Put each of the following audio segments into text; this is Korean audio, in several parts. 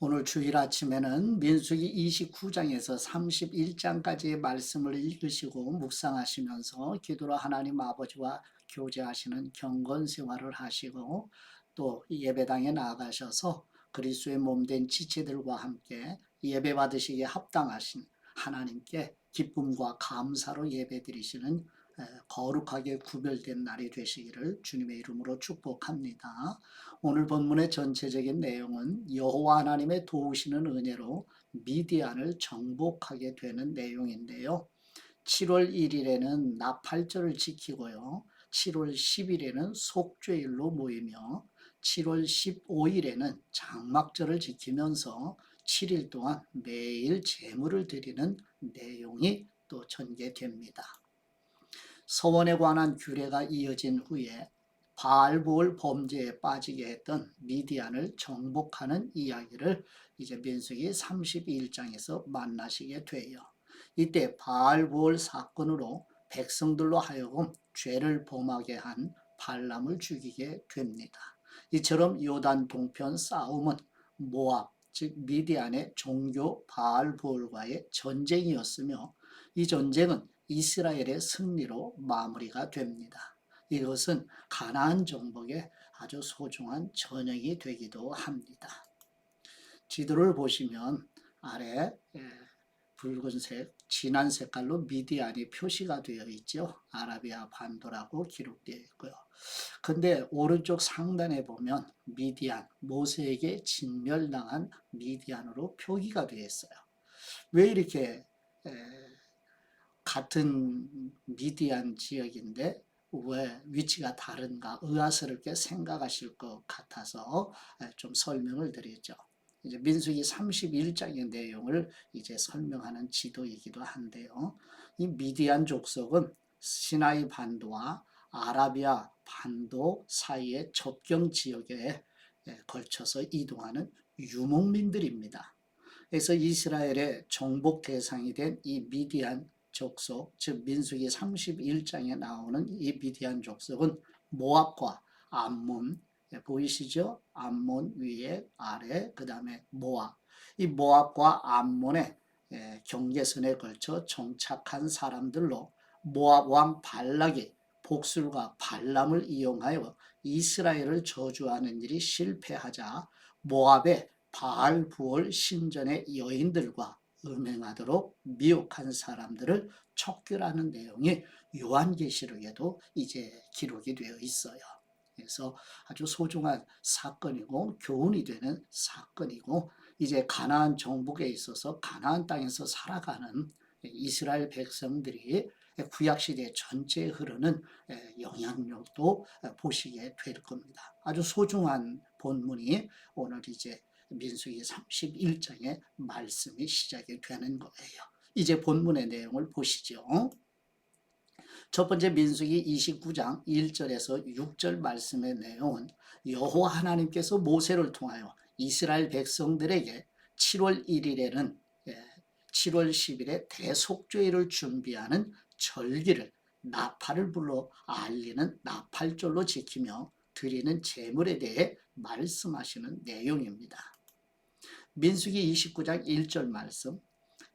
오늘 주일 아침에는 민수기 29장에서 31장까지의 말씀을 읽으시고 묵상하시면서 기도로 하나님 아버지와 교제하시는 경건 생활을 하시고 또 예배당에 나아가셔서 그리스도의 몸된 지체들과 함께 예배 받으시기에 합당하신 하나님께 기쁨과 감사로 예배 드리시는 거룩하게 구별된 날이 되시기를 주님의 이름으로 축복합니다. 오늘 본문의 전체적인 내용은 여호와 하나님의 도우시는 은혜로 미디안을 정복하게 되는 내용인데요. 7월 1일에는 나팔절을 지키고요. 7월 10일에는 속죄일로 모이며 7월 15일에는 장막절을 지키면서 7일 동안 매일 제물을 드리는 내용이 또 전개됩니다. 서원에 관한 규례가 이어진 후에 바알보을 범죄에 빠지게 했던 미디안을 정복하는 이야기를 이제 민수기 31장에서 만나시게 돼요. 이때 바알보을 사건으로 백성들로 하여금 죄를 범하게 한 발람을 죽이게 됩니다. 이처럼 요단 동편 싸움은 모압, 즉 미디안의 종교 바알보을과의 전쟁이었으며 이 전쟁은 이스라엘의 승리로 마무리가 됩니다. 이것은 가나안 정복의 아주 소중한 전형이 되기도 합니다. 지도를 보시면 아래 붉은색, 진한 색깔로 미디안이 표시가 되어 있죠. 아라비아 반도라고 기록되어 있고요. 근데 오른쪽 상단에 보면 미디안, 모세에게 진멸당한 미디안으로 표기가 되어 있어요. 왜 이렇게 같은 미디안 지역인데 왜 위치가 다른가 의아스럽게 생각하실 것 같아서 좀 설명을 드리죠. 이제 민수기 31장의 내용을 이제 설명하는 지도이기도 한데요. 이 미디안 족속은 시나이 반도와 아라비아 반도 사이의 접경 지역에 걸쳐서 이동하는 유목민들입니다. 그래서 이스라엘의 정복 대상이 된 이 미디안 족속, 즉 민수기 31장에 나오는 이 미디안 족속은 모압과 암몬, 보이시죠? 암몬 위에 아래, 그 다음에 모압. 이 모압과 암몬의 경계선에 걸쳐 정착한 사람들로 모압 왕 발락이 복술과 발람을 이용하여 이스라엘을 저주하는 일이 실패하자 모압의 바알 부월 신전의 여인들과 음행하도록 미혹한 사람들을 척결하는 내용이 요한계시록에도 이제 기록이 되어 있어요. 그래서 아주 소중한 사건이고 교훈이 되는 사건이고 이제 가나안 정복에 있어서 가나안 땅에서 살아가는 이스라엘 백성들이 구약시대 전체에 흐르는 영향력도 보시게 될 겁니다. 아주 소중한 본문이 오늘 이제 민수기 31장의 말씀이 시작이 되는 거예요. 이제 본문의 내용을 보시죠. 첫 번째 민수기 29장 1절에서 6절 말씀의 내용은 여호와 하나님께서 모세를 통하여 이스라엘 백성들에게 7월 1일에는 7월 10일에 대속죄를 준비하는 절기를 나팔을 불러 알리는 나팔절로 지키며 드리는 제물에 대해 말씀하시는 내용입니다. 민수기 29장 1절 말씀,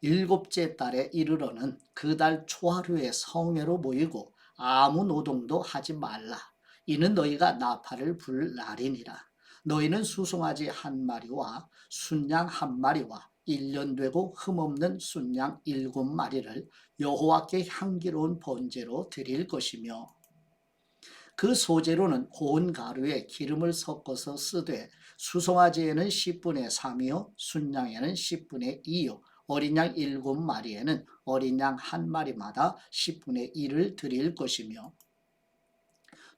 일곱째 달에 이르러는 그 달 초하루에 성회로 모이고 아무 노동도 하지 말라. 이는 너희가 나팔을 불 날이니라. 너희는 수송아지 한 마리와 순양 한 마리와 1년 되고 흠없는 순양 7마리를 여호와께 향기로운 번제로 드릴 것이며 그 소재로는 고운 가루에 기름을 섞어서 쓰되 수송아지에는 10분의 3이요 순양에는 10분의 2요 어린 양 7마리에는 어린 양 한 마리마다 10분의 1을 드릴 것이며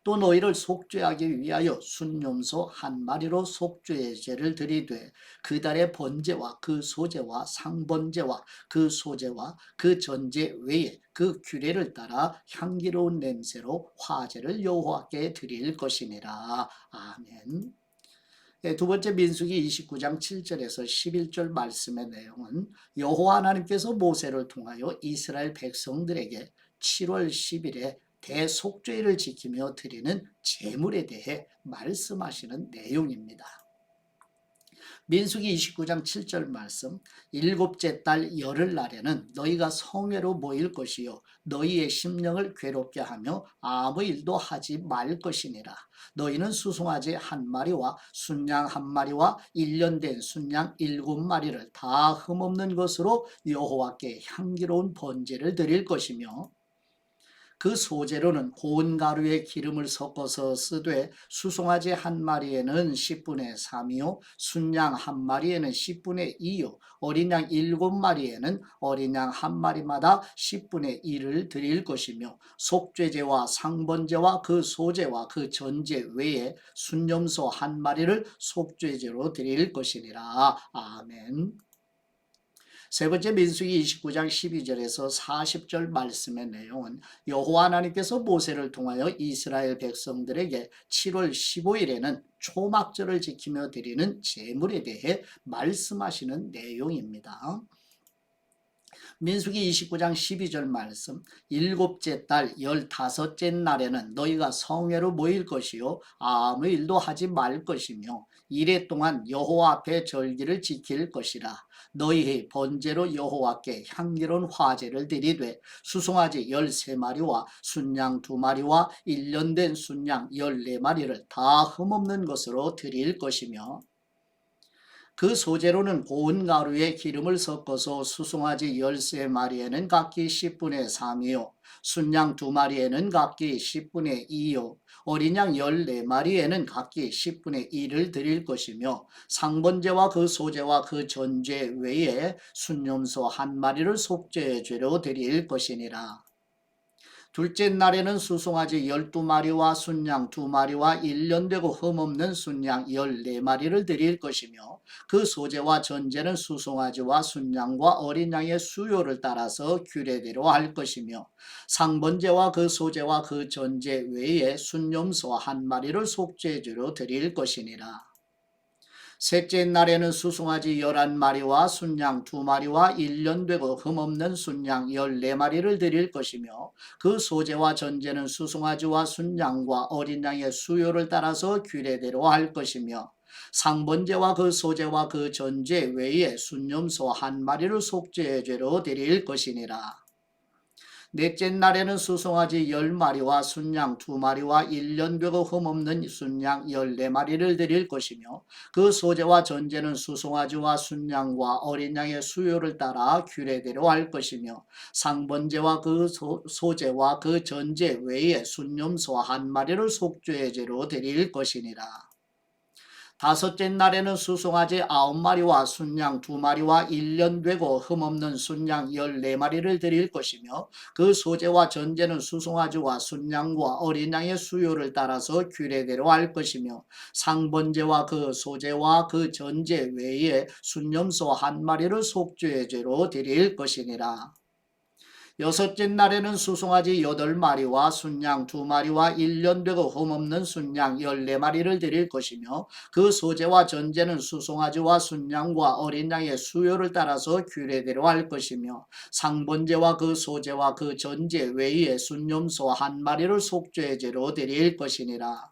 또 너희를 속죄하기 위하여 순염소 한 마리로 속죄의 죄를 드리되 그 달의 번제와 그 소제와 상번제와 그 소제와 그 전제 외에 그 규례를 따라 향기로운 냄새로 화제를 여호와께 드릴 것이니라. 아멘. 두 번째 민수기 29장 7절에서 11절 말씀의 내용은 여호와 하나님께서 모세를 통하여 이스라엘 백성들에게 7월 10일에 대속죄를 지키며 드리는 제물에 대해 말씀하시는 내용입니다. 민수기 29장 7절 말씀. 일곱째 달 열흘날에는 너희가 성회로 모일 것이요 너희의 심령을 괴롭게 하며 아무 일도 하지 말 것이니라. 너희는 수송아지 한 마리와 순양 한 마리와 1년 된 순양 7마리를 다 흠없는 것으로 여호와께 향기로운 번제를 드릴 것이며 그 소재로는 고운 가루에 기름을 섞어서 쓰되 수송아지 한 마리에는 10분의 3이요 순양 한 마리에는 10분의 2요 어린 양 7마리에는 어린 양 한 마리마다 10분의 1을 드릴 것이며 속죄제와 상번제와 그 소제와 그 전제 외에 순염소 한 마리를 속죄제로 드릴 것이니라. 아멘. 세 번째 민수기 29장 12절에서 40절 말씀의 내용은 여호와 하나님께서 모세를 통하여 이스라엘 백성들에게 7월 15일에는 초막절을 지키며 드리는 제물에 대해 말씀하시는 내용입니다. 민수기 29장 12절 말씀. 일곱째 달 15째 날에는 너희가 성회로 모일 것이요 아무 일도 하지 말 것이며 이래 동안 여호와 앞에 절기를 지킬 것이라. 너희의 번제로 여호와께 향기로운 화제를 드리되 수송아지 13마리와 순양 2마리와 1년 된 순양 14마리를 다 흠없는 것으로 드릴 것이며 그 소재로는 고운 가루에 기름을 섞어서 수송아지 13마리에는 각기 10분의 3이요 순양 2마리에는 각기 10분의 2요 어린 양 14마리에는 각기 10분의 1을 드릴 것이며 상번제와 그 소제와 그 전제 외에 순염소 한 마리를 속죄의 죄로 드릴 것이니라. 둘째 날에는 수송아지 12마리와 순양 2마리와 1년 되고 흠없는 순양 14마리를 드릴 것이며 그 소제와 전제는 수송아지와 순양과 어린 양의 수요를 따라서 규례대로 할 것이며 상번제와 그 소제와 그 전제 외에 순염소 한 마리를 속죄제로 드릴 것이니라. 셋째 날에는 수송아지 11마리와 순양 2마리와 1년 되고 흠없는 순양 14마리를 드릴 것이며 그 소제와 전제는 수송아지와 순양과 어린 양의 수요를 따라서 규례대로 할 것이며 상번제와 그 소제와 그 전제 외에 순염소 한 마리를 속죄의 죄로 드릴 것이니라. 넷째 날에는 수송아지 10마리와 순양 2마리와 1년 되고 흠없는 순양 14마리를 드릴 것이며 그 소제와 전제는 수송아지와 순양과 어린 양의 수요를 따라 규례대로 할 것이며 상번제와 그 소제와 그 전제 외에 순염소 한 마리를 속죄의 죄로 드릴 것이니라. 다섯째 날에는 수송아지 9마리와 순양 2마리와 1년 되고 흠없는 순양 14마리를 드릴 것이며 그 소제와 전제는 수송아지와 순양과 어린 양의 수요를 따라서 규례대로 할 것이며 상번제와 그 소제와 그 전제 외에 순염소 한 마리를 속죄의 죄로 드릴 것이니라. 여섯째 날에는 수송아지 8마리와 순양 2마리와 1년 되고 흠없는 순양 14마리를 드릴 것이며 그 소제와 전제는 수송아지와 순양과 어린 양의 수요를 따라서 규례대로 할 것이며 상번제와 그 소제와 그 전제 외에 순염소 한 마리를 속죄의 죄로 드릴 것이니라.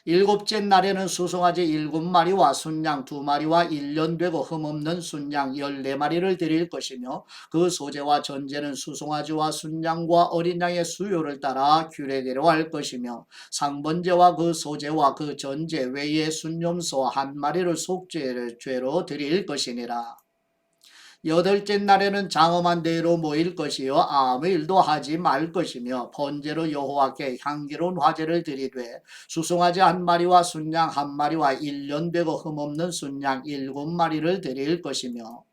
일곱째 날에는 수송아지 7마리와 순양 2마리와 1년 되고 흠없는 순양 14마리를 드릴 것이며 그 소제와 전제는 수송아지와 순양과 어린 양의 수요를 따라 규례대로 할 것이며 상번제와 그 소제와 그 전제 외에 순염소 한 마리를 속죄의 죄로 드릴 것이니라. 여덟째 날에는 장엄한 대로 모일 것이요 아무 일도 하지 말 것이며 번제로 여호와께 향기로운 화제를 드리되 수송아지 한 마리와 순양 한 마리와 1년 되고 흠없는 순양 7마리를 드릴 것이며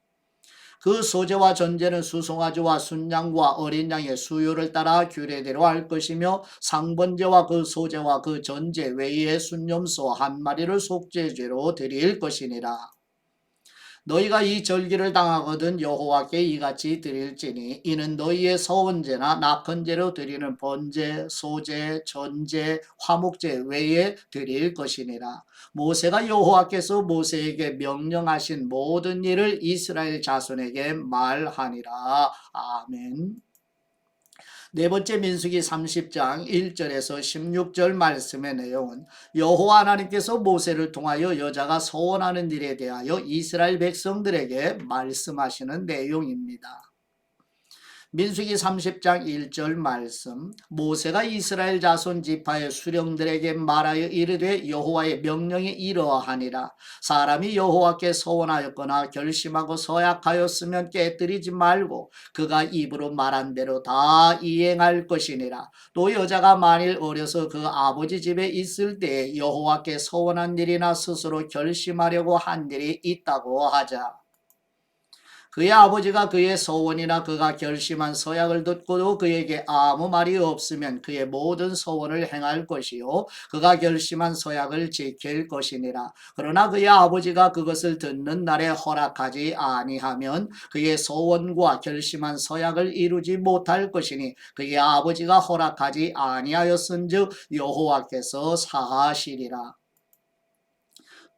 그 소제와 전제는 수송아지와 순양과 어린 양의 수요를 따라 규례대로 할 것이며 상번제와 그 소제와 그 전제 외에 순염소 한 마리를 속죄죄로 드릴 것이니라. 너희가 이 절기를 당하거든 여호와께 이같이 드릴지니 이는 너희의 서원제나 낙헌제로 드리는 번제, 소제, 전제, 화목제 외에 드릴 것이니라. 모세가 여호와께서 모세에게 명령하신 모든 일을 이스라엘 자손에게 말하니라. 아멘. 네 번째 민수기 30장 1절에서 16절 말씀의 내용은 여호와 하나님께서 모세를 통하여 여자가 서원하는 일에 대하여 이스라엘 백성들에게 말씀하시는 내용입니다. 민수기 30장 1절 말씀 모세가 이스라엘 자손 지파의 수령들에게 말하여 이르되 여호와의 명령이 이러하니라 사람이 여호와께 서원하였거나 결심하고 서약하였으면 깨뜨리지 말고 그가 입으로 말한 대로 다 이행할 것이니라 또 여자가 만일 어려서 그 아버지 집에 있을 때에 여호와께 서원한 일이나 스스로 결심하려고 한 일이 있다고 하자 그의 아버지가 그의 서원이나 그가 결심한 서약을 듣고도 그에게 아무 말이 없으면 그의 모든 서원을 행할 것이요 그가 결심한 서약을 지킬 것이니라. 그러나 그의 아버지가 그것을 듣는 날에 허락하지 아니하면 그의 서원과 결심한 서약을 이루지 못할 것이니 그의 아버지가 허락하지 아니하였은즉 여호와께서 사하시리라.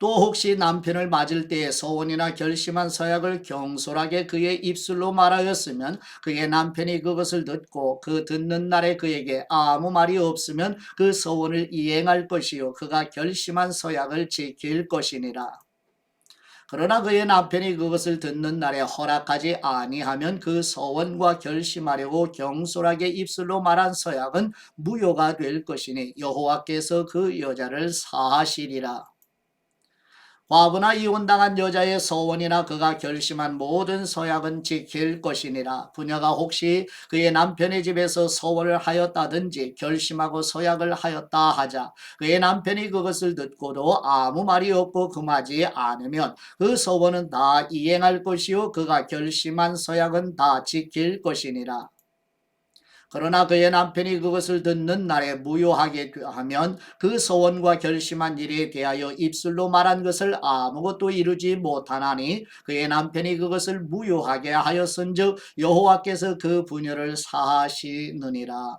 또 혹시 남편을 맞을 때에 서원이나 결심한 서약을 경솔하게 그의 입술로 말하였으면 그의 남편이 그것을 듣고 그 듣는 날에 그에게 아무 말이 없으면 그 서원을 이행할 것이요 그가 결심한 서약을 지킬 것이니라. 그러나 그의 남편이 그것을 듣는 날에 허락하지 아니하면 그 서원과 결심하려고 경솔하게 입술로 말한 서약은 무효가 될 것이니 여호와께서 그 여자를 사하시리라. 과부나 이혼당한 여자의 서원이나 그가 결심한 모든 서약은 지킬 것이니라. 부녀가 혹시 그의 남편의 집에서 서원을 하였다든지 결심하고 서약을 하였다 하자 그의 남편이 그것을 듣고도 아무 말이 없고 금하지 않으면 그 서원은 다 이행할 것이요 그가 결심한 서약은 다 지킬 것이니라. 그러나 그의 남편이 그것을 듣는 날에 무효하게 하면 그 서원과 결심한 일에 대하여 입술로 말한 것을 아무것도 이루지 못하나니 그의 남편이 그것을 무효하게 하였은즉 여호와께서 그 부녀를 사하시느니라.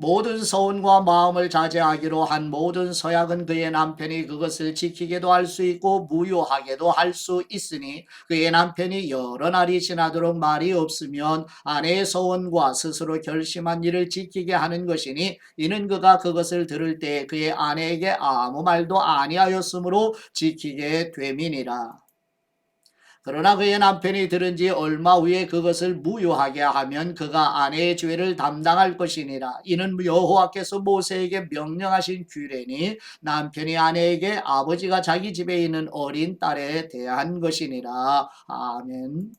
모든 서원과 마음을 자제하기로 한 모든 서약은 그의 남편이 그것을 지키게도 할 수 있고 무효하게도 할 수 있으니 그의 남편이 여러 날이 지나도록 말이 없으면 아내의 서원과 스스로 결심한 일을 지키게 하는 것이니 이는 그가 그것을 들을 때 그의 아내에게 아무 말도 아니하였으므로 지키게 됨이니라. 그러나 그의 남편이 들은 지 얼마 후에 그것을 무효하게 하면 그가 아내의 죄를 담당할 것이니라. 이는 여호와께서 모세에게 명령하신 규례니 남편이 아내에게 아버지가 자기 집에 있는 어린 딸에 대한 것이니라. 아멘.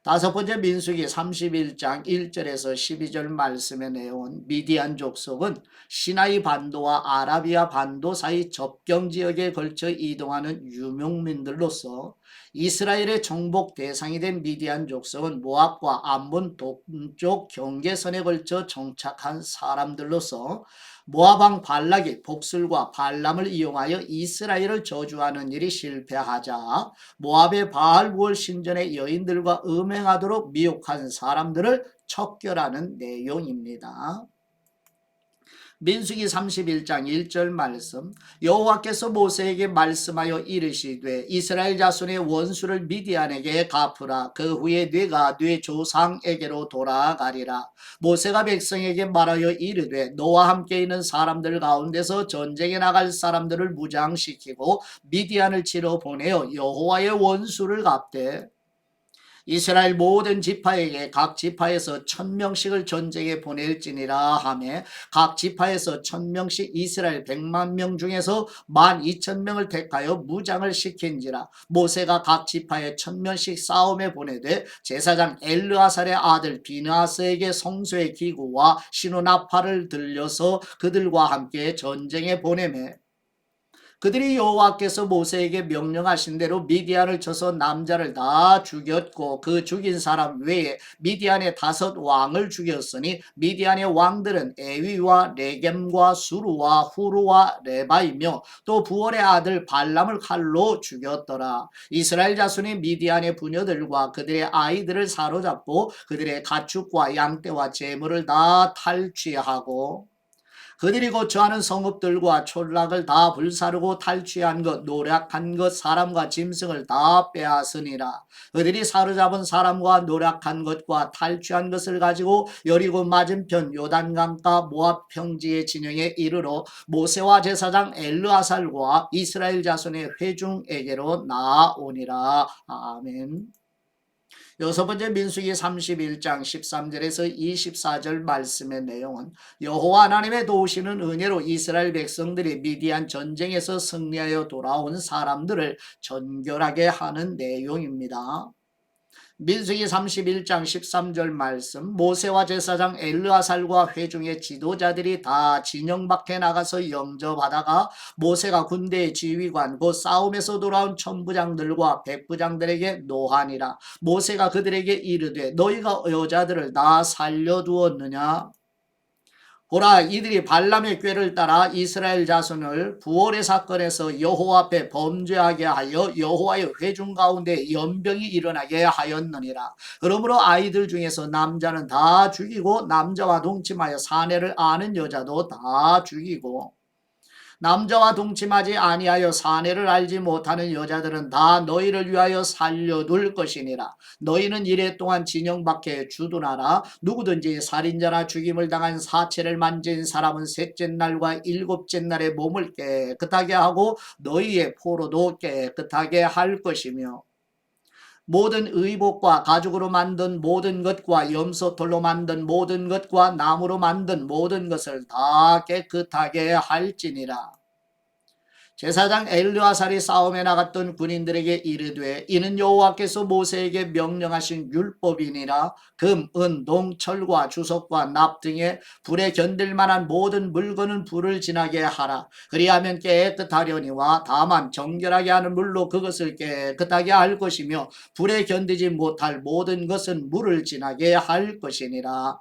다섯 번째 민수기 31장 1절에서 12절 말씀의 내용은 미디안 족속은 시나이 반도와 아라비아 반도 사이 접경 지역에 걸쳐 이동하는 유목민들로서 이스라엘의 정복 대상이 된 미디안 족속은 모압과 암몬 동쪽 경계선에 걸쳐 정착한 사람들로서 모압 왕 발락이 복술과 발람을 이용하여 이스라엘을 저주하는 일이 실패하자 모압의 바알부월 신전의 여인들과 음행하도록 미혹한 사람들을 척결하는 내용입니다. 민수기 31장 1절 말씀 여호와께서 모세에게 말씀하여 이르시되 이스라엘 자손의 원수를 미디안에게 갚으라 그 후에 네가 네 조상에게로 돌아가리라. 모세가 백성에게 말하여 이르되 너와 함께 있는 사람들 가운데서 전쟁에 나갈 사람들을 무장시키고 미디안을 치러 보내어 여호와의 원수를 갚되 이스라엘 모든 지파에게 각 지파에서 1000명씩을 전쟁에 보낼지니라 하며 각 지파에서 1000명씩 이스라엘 100만 명 중에서 12,000명을 택하여 무장을 시킨지라. 모세가 각 지파에 1000명씩 싸움에 보내되 제사장 엘르아살의 아들 비느하스에게 성소의 기구와 신호나팔을 들려서 그들과 함께 전쟁에 보내매 그들이 여호와께서 모세에게 명령하신 대로 미디안을 쳐서 남자를 다 죽였고 그 죽인 사람 외에 미디안의 5 왕을 죽였으니 미디안의 왕들은 에위와 레겜과 수루와 후루와 레바이며 또 부월의 아들 발람을 칼로 죽였더라. 이스라엘 자손이 미디안의 부녀들과 그들의 아이들을 사로잡고 그들의 가축과 양떼와 재물을 다 탈취하고 그들이 거처하는 성읍들과 촌락을 다 불사르고 탈취한 것, 노략한 것, 사람과 짐승을 다 빼앗으니라. 그들이 사로잡은 사람과 노략한 것과 탈취한 것을 가지고 여리고 맞은편 요단강가 모압 평지의 진영에 이르러 모세와 제사장 엘르아살과 이스라엘 자손의 회중에게로 나아오니라. 아멘. 여섯 번째 민수기 31장 13절에서 24절 말씀의 내용은 여호와 하나님의 도우시는 은혜로 이스라엘 백성들이 미디안 전쟁에서 승리하여 돌아온 사람들을 전결하게 하는 내용입니다. 민수기 31장 13절 말씀, 모세와 제사장 엘르아살과 회중의 지도자들이 다 진영 밖에 나가서 영접하다가 모세가 군대의 지휘관 곧 싸움에서 돌아온 천부장들과 백부장들에게 노하니라. 모세가 그들에게 이르되 너희가 여자들을 다 살려두었느냐? 보라, 이들이 발람의 꾀를 따라 이스라엘 자손을 부올의 사건에서 여호와 앞에 범죄하게 하여 여호와의 회중 가운데 연병이 일어나게 하였느니라. 그러므로 아이들 중에서 남자는 다 죽이고 남자와 동침하여 사내를 아는 여자도 다 죽이고 남자와 동침하지 아니하여 사내를 알지 못하는 여자들은 다 너희를 위하여 살려둘 것이니라. 너희는 이래 동안 진영 밖에 주둔하라. 누구든지 살인자나 죽임을 당한 사체를 만진 사람은 셋째 날과 일곱째 날에 몸을 깨끗하게 하고 너희의 포로도 깨끗하게 할 것이며 모든 의복과 가죽으로 만든 모든 것과 염소털로 만든 모든 것과 나무로 만든 모든 것을 다 깨끗하게 할지니라. 제사장 엘르아살이 싸움에 나갔던 군인들에게 이르되 이는 여호와께서 모세에게 명령하신 율법이니라. 금, 은, 동, 철과 주석과 납 등의 불에 견딜 만한 모든 물건은 불을 지나게 하라. 그리하면 깨끗하려니와 다만 정결하게 하는 물로 그것을 깨끗하게 할 것이며 불에 견디지 못할 모든 것은 물을 지나게 할 것이니라.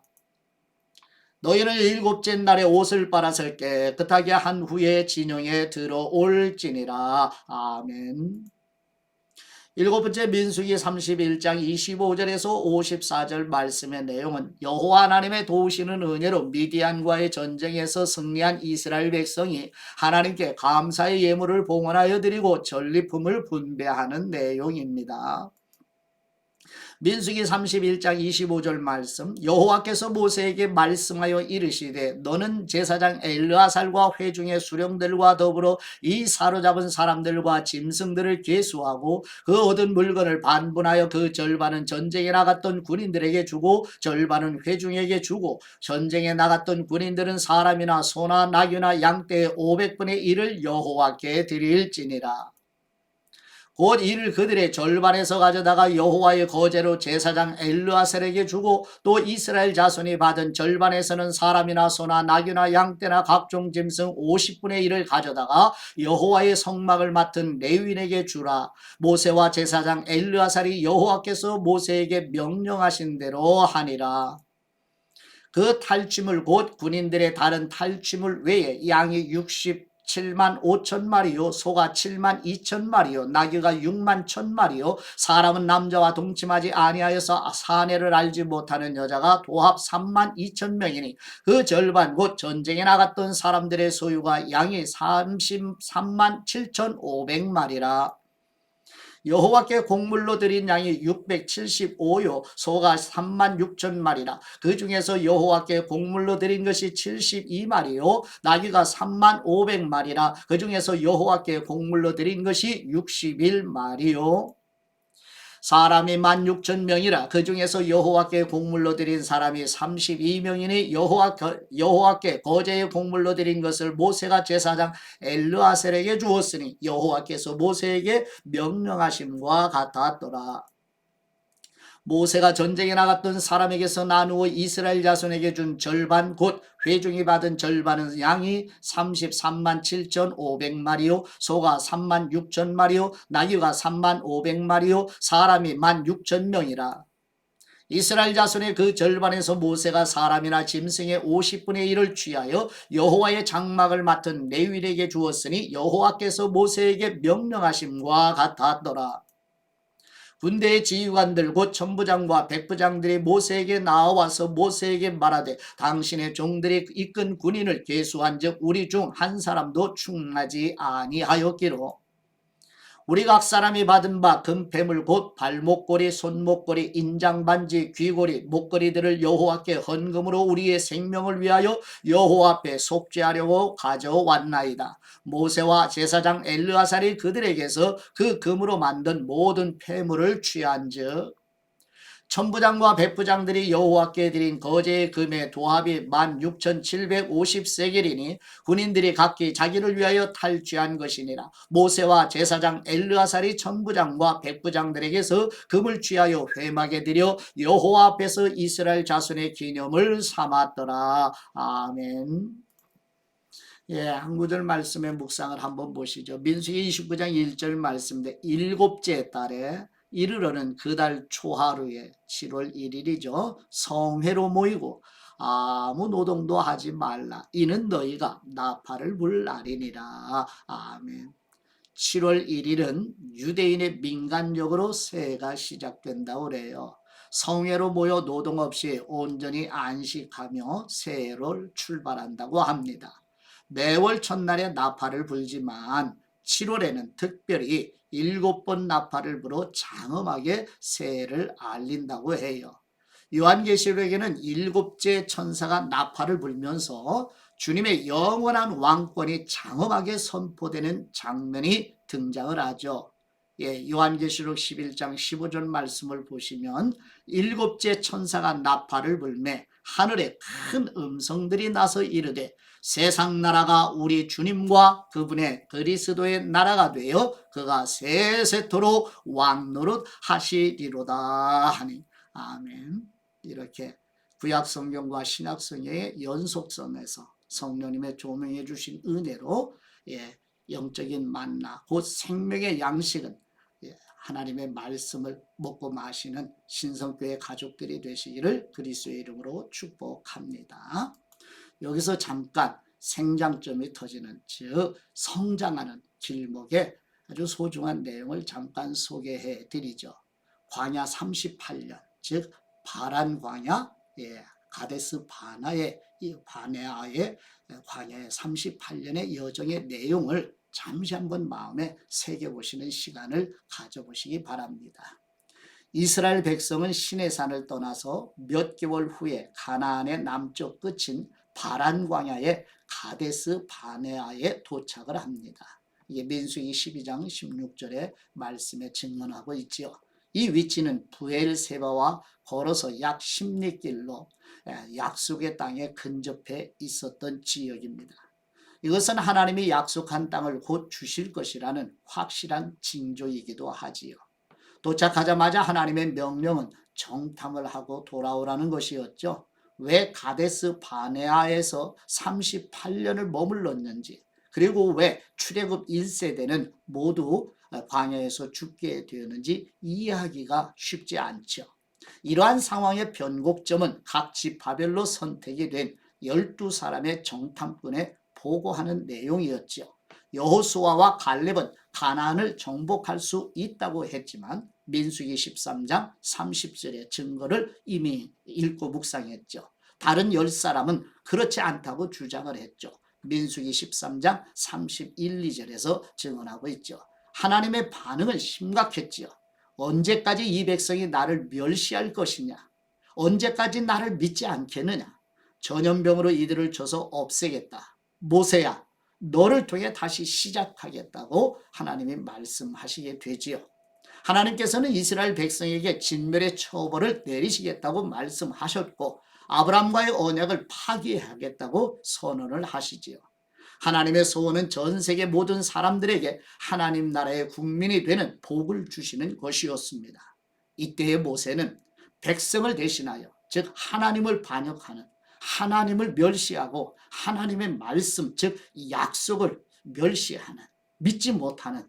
너희는 일곱째 날에 옷을 빨아서 깨끗하게 한 후에 진영에 들어올지니라. 아멘. 일곱 번째 민수기 31장 25절에서 54절 말씀의 내용은 여호와 하나님의 도우시는 은혜로 미디안과의 전쟁에서 승리한 이스라엘 백성이 하나님께 감사의 예물을 봉헌하여 드리고 전리품을 분배하는 내용입니다. 민수기 31장 25절 말씀, 여호와께서 모세에게 말씀하여 이르시되 너는 제사장 엘르아살과 회중의 수령들과 더불어 이 사로잡은 사람들과 짐승들을 계수하고 그 얻은 물건을 반분하여 그 절반은 전쟁에 나갔던 군인들에게 주고 절반은 회중에게 주고 전쟁에 나갔던 군인들은 사람이나 소나 나귀나 양떼의 500분의 1을 여호와께 드릴지니라. 곧 이를 그들의 절반에서 가져다가 여호와의 거제로 제사장 엘르아셀에게 주고 또 이스라엘 자손이 받은 절반에서는 사람이나 소나 나귀나 양떼나 각종 짐승 50분의 1을 가져다가 여호와의 성막을 맡은 레위인에게 주라. 모세와 제사장 엘르아살이 여호와께서 모세에게 명령하신 대로 하니라. 그 탈취물 곧 군인들의 다른 탈취물 외에 양이 67만 5천 마리요, 소가 7만 2천 마리요, 나귀가 6만 1천 마리요, 사람은 남자와 동침하지 아니하여서 사내를 알지 못하는 여자가 도합 3만 2천 명이니 그 절반 곧 전쟁에 나갔던 사람들의 소유가 양이 33만 7천5백마리라. 여호와께 곡물로 드린 양이 675요 소가 3만 6천 마리라. 그 중에서 여호와께 곡물로 드린 것이 72마리요 나귀가 3만 500마리라. 그 중에서 여호와께 곡물로 드린 것이 61마리요 사람이 16,000명이라. 그 중에서 여호와께 곡물로 드린 사람이 32명이니 여호와께 거제의 곡물로 드린 것을 모세가 제사장 엘르아셀에게 주었으니 여호와께서 모세에게 명령하심과 같았더라. 모세가 전쟁에 나갔던 사람에게서 나누어 이스라엘 자손에게 준 절반 곧 회중이 받은 절반은 양이 33만 7,500마리요 소가 3만 6천 마리요 나귀가 3만 500마리요 사람이 1만 6천 명이라. 이스라엘 자손의 그 절반에서 모세가 사람이나 짐승의 50분의 1을 취하여 여호와의 장막을 맡은 레위인에게 주었으니 여호와께서 모세에게 명령하심과 같았더라. 군대의 지휘관들 곧 천부장과 백부장들이 모세에게 나와서 모세에게 말하되 당신의 종들이 이끈 군인을 계수한즉 우리 중 한 사람도 충하지 아니하였기로 우리 각 사람이 받은 바 금패물 곧 발목걸이, 손목걸이, 인장반지, 귀걸이, 목걸이들을 여호와께 헌금으로 우리의 생명을 위하여 여호와 앞에 속죄하려고 가져왔나이다. 모세와 제사장 엘르아살이 그들에게서 그 금으로 만든 모든 패물을 취한즉 천부장과 백부장들이 여호와께 드린 거제의 금의 도합이 16,750세겔이니 군인들이 각기 자기를 위하여 탈취한 것이니라. 모세와 제사장 엘르아살이 천부장과 백부장들에게서 금을 취하여 회막에 들여 여호와 앞에서 이스라엘 자손의 기념을 삼았더라. 아멘. 예, 한 구절 말씀의 묵상을 한번 보시죠. 민수기 29장 1절 말씀인데 일곱째 달에 이르러는 그 달 초하루에 7월 1일이죠. 성회로 모이고 아무 노동도 하지 말라. 이는 너희가 나팔을 불 날이니라. 아멘. 7월 1일은 유대인의 민간적으로 새해가 시작된다고 그래요. 성회로 모여 노동 없이 온전히 안식하며 새해를 출발한다고 합니다. 매월 첫날에 나팔을 불지만 7월에는 특별히 7번 나팔을 불어 장엄하게 새해를 알린다고 해요. 요한계시록에는 7째 천사가 나팔을 불면서 주님의 영원한 왕권이 장엄하게 선포되는 장면이 등장을 하죠. 예, 요한계시록 11장 15절 말씀을 보시면 7째 천사가 나팔을 불매 하늘에 큰 음성들이 나서 이르되 세상 나라가 우리 주님과 그분의 그리스도의 나라가 되어 그가 세세토록 왕노릇 하시리로다 하니 아멘. 이렇게 구약성경과 신약성경의 연속성에서 성령님의 조명해 주신 은혜로 영적인 만나 곧 생명의 양식은 하나님의 말씀을 먹고 마시는 신성교회 가족들이 되시기를 그리스도의 이름으로 축복합니다. 여기서 잠깐 생장점이 터지는 즉 성장하는 길목에 아주 소중한 내용을 잠깐 소개해 드리죠. 광야 38년 즉 바란 광야 가데스 바네아의 광야의 38년의 여정의 내용을 잠시 한번 마음에 새겨보시는 시간을 가져보시기 바랍니다. 이스라엘 백성은 시내산을 떠나서 몇 개월 후에 가나안의 남쪽 끝인 바란 광야의 가데스 바네아에 도착을 합니다. 이게 민수기 12장 16절의 말씀에 증언하고 있지요. 이 위치는 부엘세바와 걸어서 약 10리길로 약속의 땅에 근접해 있었던 지역입니다. 이것은 하나님이 약속한 땅을 곧 주실 것이라는 확실한 징조이기도 하지요. 도착하자마자 하나님의 명령은 정탐을 하고 돌아오라는 것이었죠. 왜 가데스 바네아에서 38년을 머물렀는지 그리고 왜 출애굽 1세대는 모두 광야에서 죽게 되었는지 이해하기가 쉽지 않죠. 이러한 상황의 변곡점은 각 지파별로 선택이 된 12사람의 정탐꾼에 보고하는 내용이었죠. 여호수아와 갈렙은 가나안을 정복할 수 있다고 했지만 민수기 13장 30절의 증거를 이미 읽고 묵상했죠. 다른 10사람은 그렇지 않다고 주장을 했죠. 민수기 13장 31, 2절에서 증언하고 있죠. 하나님의 반응은 심각했지요. 언제까지 이 백성이 나를 멸시할 것이냐? 언제까지 나를 믿지 않겠느냐? 전염병으로 이들을 쳐서 없애겠다. 모세야, 너를 통해 다시 시작하겠다고 하나님이 말씀하시게 되지요. 하나님께서는 이스라엘 백성에게 진멸의 처벌을 내리시겠다고 말씀하셨고 아브라함과의 언약을 파기하겠다고 선언을 하시지요. 하나님의 소원은 전 세계 모든 사람들에게 하나님 나라의 국민이 되는 복을 주시는 것이었습니다. 이때의 모세는 백성을 대신하여 즉 하나님을 반역하는 하나님을 멸시하고 하나님의 말씀 즉 약속을 멸시하는 믿지 못하는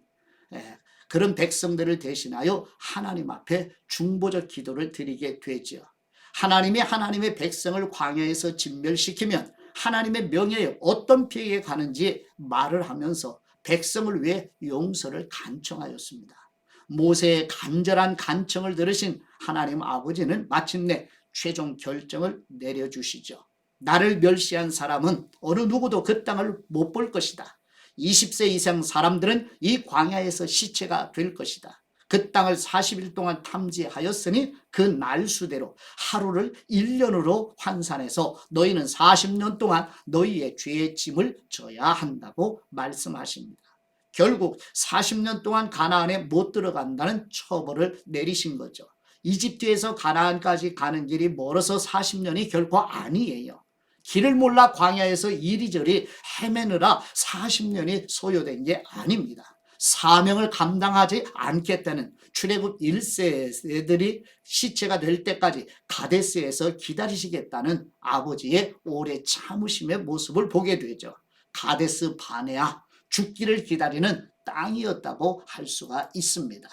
그런 백성들을 대신하여 하나님 앞에 중보적 기도를 드리게 되죠. 하나님이 하나님의 백성을 광야에서 진멸시키면 하나님의 명예에 어떤 피해가 가는지 말을 하면서 백성을 위해 용서를 간청하였습니다. 모세의 간절한 간청을 들으신 하나님 아버지는 마침내 최종 결정을 내려주시죠. 나를 멸시한 사람은 어느 누구도 그 땅을 못 볼 것이다. 20세 이상 사람들은 이 광야에서 시체가 될 것이다. 그 땅을 40일 동안 탐지하였으니 그 날수대로 하루를 1년으로 환산해서 너희는 40년 동안 너희의 죄의 짐을 져야 한다고 말씀하십니다. 결국 40년 동안 가나안에 못 들어간다는 처벌을 내리신 거죠. 이집트에서 가나안까지 가는 길이 멀어서 40년이 결코 아니에요. 길을 몰라 광야에서 이리저리 헤매느라 40년이 소요된 게 아닙니다. 사명을 감당하지 않겠다는 출애굽 1세들이 시체가 될 때까지 가데스에서 기다리시겠다는 아버지의 오래 참으심의 모습을 보게 되죠. 가데스 바네아, 죽기를 기다리는 땅이었다고 할 수가 있습니다.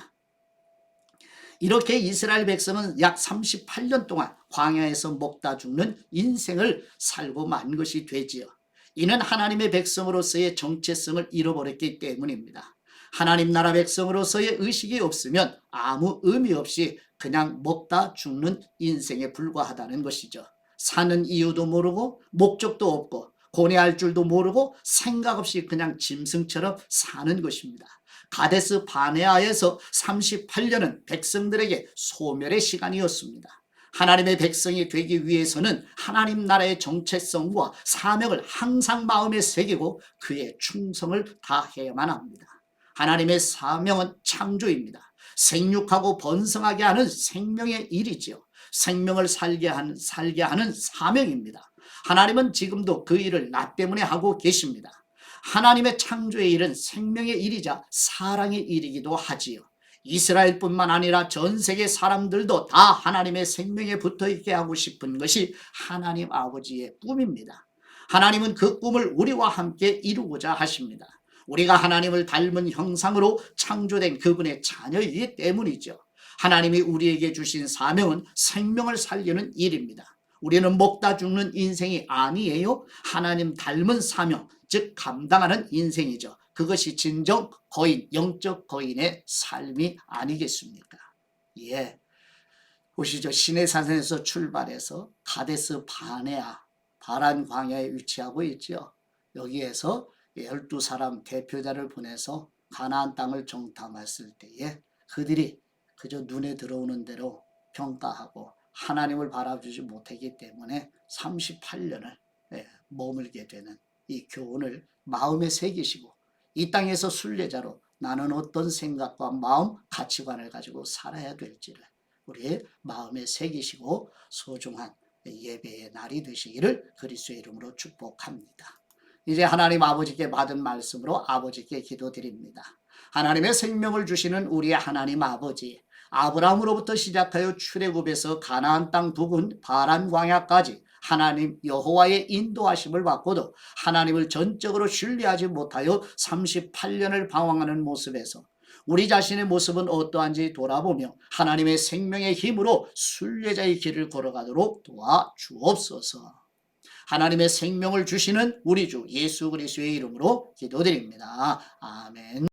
이렇게 이스라엘 백성은 약 38년 동안 광야에서 먹다 죽는 인생을 살고 만 것이 되지요. 이는 하나님의 백성으로서의 정체성을 잃어버렸기 때문입니다. 하나님 나라 백성으로서의 의식이 없으면 아무 의미 없이 그냥 먹다 죽는 인생에 불과하다는 것이죠. 사는 이유도 모르고 목적도 없고 고뇌할 줄도 모르고 생각 없이 그냥 짐승처럼 사는 것입니다. 가데스 바네아에서 38년은 백성들에게 소멸의 시간이었습니다. 하나님의 백성이 되기 위해서는 하나님 나라의 정체성과 사명을 항상 마음에 새기고 그의 충성을 다해야만 합니다. 하나님의 사명은 창조입니다. 생육하고 번성하게 하는 생명의 일이지요. 생명을 살게 하는 사명입니다. 하나님은 지금도 그 일을 나 때문에 하고 계십니다. 하나님의 창조의 일은 생명의 일이자 사랑의 일이기도 하지요. 이스라엘뿐만 아니라 전 세계 사람들도 다 하나님의 생명에 붙어있게 하고 싶은 것이 하나님 아버지의 꿈입니다. 하나님은 그 꿈을 우리와 함께 이루고자 하십니다. 우리가 하나님을 닮은 형상으로 창조된 그분의 자녀이기 때문이죠. 하나님이 우리에게 주신 사명은 생명을 살리는 일입니다. 우리는 먹다 죽는 인생이 아니에요. 하나님 닮은 사명, 즉 감당하는 인생이죠. 그것이 진정 거인, 영적 거인의 삶이 아니겠습니까? 예, 보시죠. 시내산에서 출발해서 가데스 바네아, 바란 광야에 위치하고 있죠. 여기에서 12사람 대표자를 보내서 가나안 땅을 정탐했을 때에 그들이 그저 눈에 들어오는 대로 평가하고 하나님을 바라보지 못했기 때문에 38년을 머물게 되는 이 교훈을 마음에 새기시고 이 땅에서 순례자로 나는 어떤 생각과 마음, 가치관을 가지고 살아야 될지를 우리 마음에 새기시고 소중한 예배의 날이 되시기를 그리스도의 이름으로 축복합니다. 이제 하나님 아버지께 받은 말씀으로 아버지께 기도드립니다. 하나님의 생명을 주시는 우리의 하나님 아버지, 아브라함으로부터 시작하여 출애굽에서 가나안 땅 부근 바란 광야까지 하나님 여호와의 인도하심을 받고도 하나님을 전적으로 신뢰하지 못하여 38년을 방황하는 모습에서 우리 자신의 모습은 어떠한지 돌아보며 하나님의 생명의 힘으로 순례자의 길을 걸어가도록 도와주옵소서. 하나님의 생명을 주시는 우리 주 예수 그리스도의 이름으로 기도드립니다. 아멘.